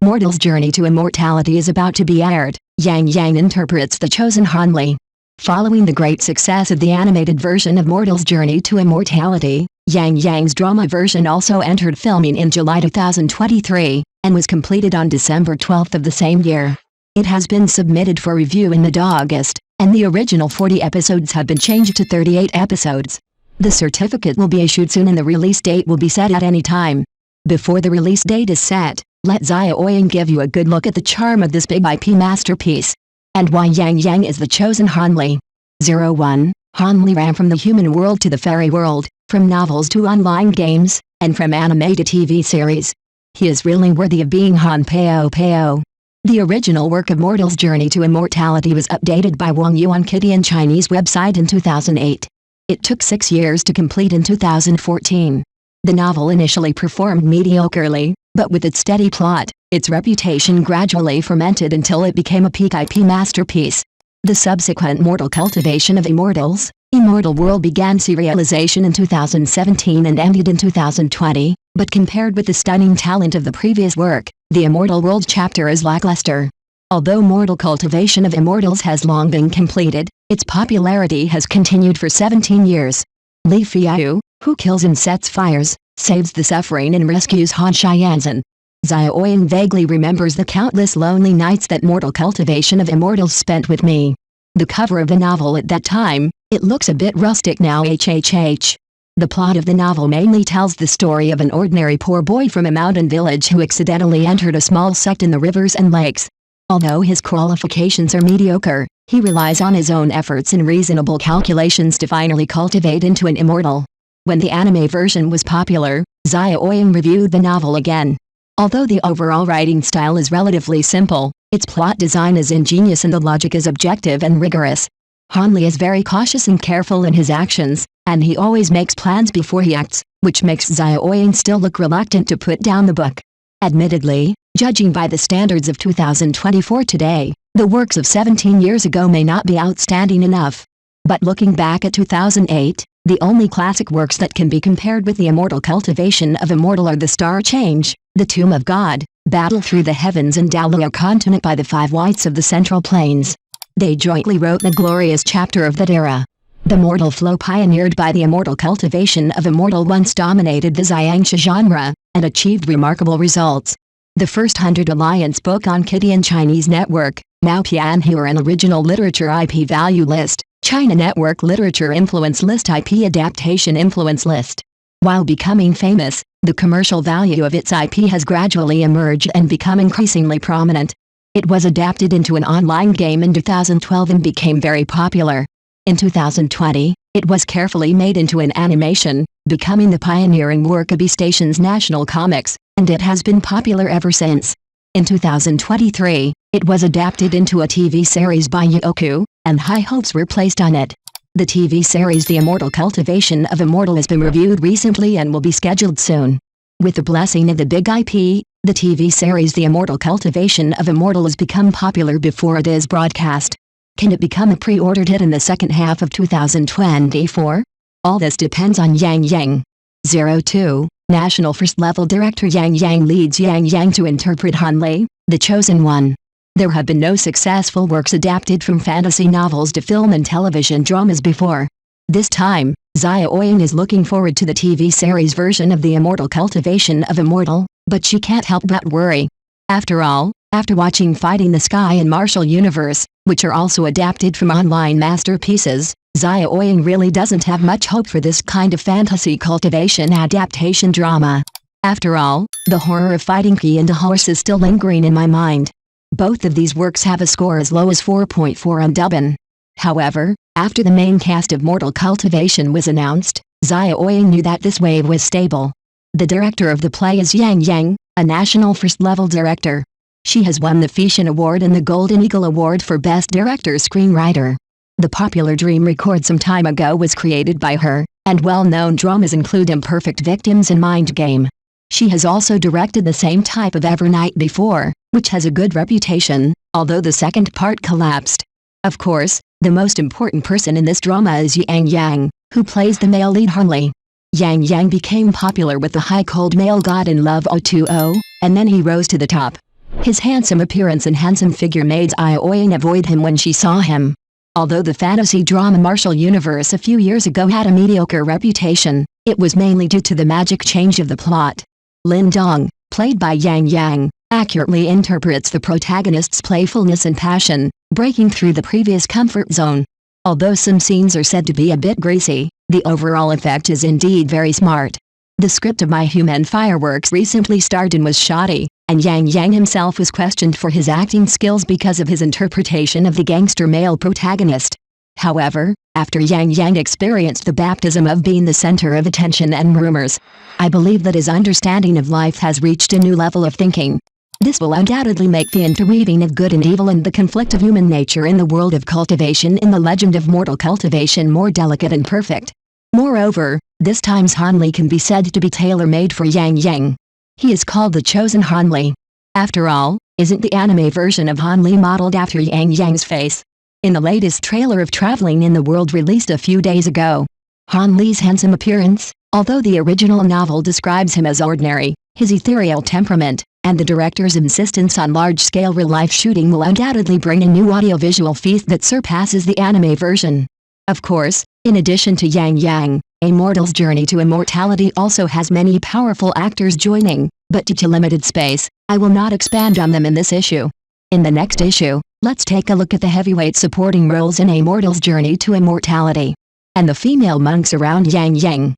Mortal's journey to immortality is about to be aired. Yang Yang interprets the chosen Hanli. Following the great success of the animated version of Mortal's journey to immortality, Yang Yang's drama version also entered filming in July 2023, and was completed on December 12 of the same year. It has been submitted for review in mid-August, and the original 40 episodes have been changed to 38 episodes. The certificate will be issued soon and the release date will be set at any time. Before the release date is set, let Xia Ouyang give you a good look at the charm of this big IP masterpiece, and why Yang Yang is the chosen Hanli. 01. Hanli ran from the human world to the fairy world, from novels to online games, and from anime to TV series. He is really worthy of being Han Pao Pao. The original work of Mortal's journey to immortality was updated by Wang Yuan Kidian Chinese website in 2008. It took 6 years to complete in 2014. The novel initially performed mediocrely, but with its steady plot, its reputation gradually fermented until it became a peak IP masterpiece. The subsequent mortal cultivation of immortals, Immortal World began serialization in 2017 and ended in 2020, but compared with the stunning talent of the previous work, the Immortal World chapter is lackluster. Although mortal cultivation of immortals has long been completed, its popularity has continued for 17 years. Li Fiao, who kills and sets fires, saves the suffering and rescues Han Xianzhen. Xia Ouyang vaguely remembers the countless lonely nights that mortal cultivation of immortals spent with me. The cover of the novel at that time, it looks a bit rustic now. HHH. The plot of the novel mainly tells the story of an ordinary poor boy from a mountain village who accidentally entered a small sect in the rivers and lakes. Although his qualifications are mediocre, he relies on his own efforts and reasonable calculations to finally cultivate into an immortal. When the anime version was popular, Xia Ouyang reviewed the novel again. Although the overall writing style is relatively simple, its plot design is ingenious and the logic is objective and rigorous. Hanli is very cautious and careful in his actions, and he always makes plans before he acts, which makes Xia Ouyang still look reluctant to put down the book. Admittedly, judging by the standards of 2024 today, the works of 17 years ago may not be outstanding enough. But looking back at 2008, the only classic works that can be compared with the immortal cultivation of immortal are The Star Change, The Tomb of God, Battle Through the Heavens and Dalia Continent by the Five Whites of the Central Plains. They jointly wrote the glorious chapter of that era. The mortal flow pioneered by the immortal cultivation of immortal once dominated the Xiangxia genre, and achieved remarkable results. The first 100 Alliance book on Kidian Chinese Network, Mao Pianhua an original literature IP value list, China Network Literature Influence List IP Adaptation Influence List. While becoming famous, the commercial value of its IP has gradually emerged and become increasingly prominent. It was adapted into an online game in 2012 and became very popular. In 2020, it was carefully made into an animation, becoming the pioneering work of B-Station's National Comics, and it has been popular ever since. In 2023, it was adapted into a TV series by Youku, and high hopes were placed on it. The TV series The Immortal Cultivation of Immortal has been reviewed recently and will be scheduled soon. With the blessing of the big IP, the TV series The Immortal Cultivation of Immortal has become popular before it is broadcast. Can it become a pre-ordered hit in the second half of 2024? All this depends on Yang Yang. 02. National First Level Director Yang Yang leads Yang Yang to interpret Hanli, the Chosen One. There have been no successful works adapted from fantasy novels to film and television dramas before. This time, Xia Ouyang is looking forward to the TV series version of The Immortal Cultivation of Immortal, but she can't help but worry. After all, after watching Fighting the Sky and Martial Universe, which are also adapted from online masterpieces, Xia Ouyang really doesn't have much hope for this kind of fantasy cultivation adaptation drama. After all, the horror of fighting Ki and a horse is still lingering in my mind. Both of these works have a score as low as 4.4 on Dubin. However, after the main cast of Mortal Cultivation was announced, Xia Ouyang knew that this wave was stable. The director of the play is Yang Yang, a national first-level director. She has won the Fishan Award and the Golden Eagle Award for Best Director Screenwriter. The popular Dream Record some time ago was created by her, and well-known dramas include Imperfect Victims and Mind Game. She has also directed the same type of Evernight before, which has a good reputation, although the second part collapsed. Of course, the most important person in this drama is Yang Yang, who plays the male lead Hanli. Yang Yang became popular with the high cold male god in Love 020, and then he rose to the top. His handsome appearance and handsome figure made Ioying avoid him when she saw him. Although the fantasy drama martial universe a few years ago had a mediocre reputation, it was mainly due to the magic change of the plot. Lin Dong, played by Yang Yang, accurately interprets the protagonist's playfulness and passion, breaking through the previous comfort zone. Although some scenes are said to be a bit greasy, the overall effect is indeed very smart. The script of My Human Fireworks recently starred and was shoddy, and Yang Yang himself was questioned for his acting skills because of his interpretation of the gangster male protagonist. However, after Yang Yang experienced the baptism of being the center of attention and rumors, I believe that his understanding of life has reached a new level of thinking. This will undoubtedly make the interweaving of good and evil and the conflict of human nature in the world of cultivation in the legend of mortal cultivation more delicate and perfect. Moreover, this time's Hanli can be said to be tailor-made for Yang Yang. He is called the chosen Hanli. After all, isn't the anime version of Hanli modeled after Yang Yang's face? In the latest trailer of Traveling in the World released a few days ago, Hanli's handsome appearance, although the original novel describes him as ordinary, his ethereal temperament, and the director's insistence on large-scale real-life shooting will undoubtedly bring a new audiovisual feast that surpasses the anime version. Of course, in addition to Yang Yang, A Mortal's Journey to Immortality also has many powerful actors joining, but due to limited space, I will not expand on them in this issue. In the next issue, let's take a look at the heavyweight supporting roles in A Mortal's Journey to Immortality, and the female monks around Yang Yang.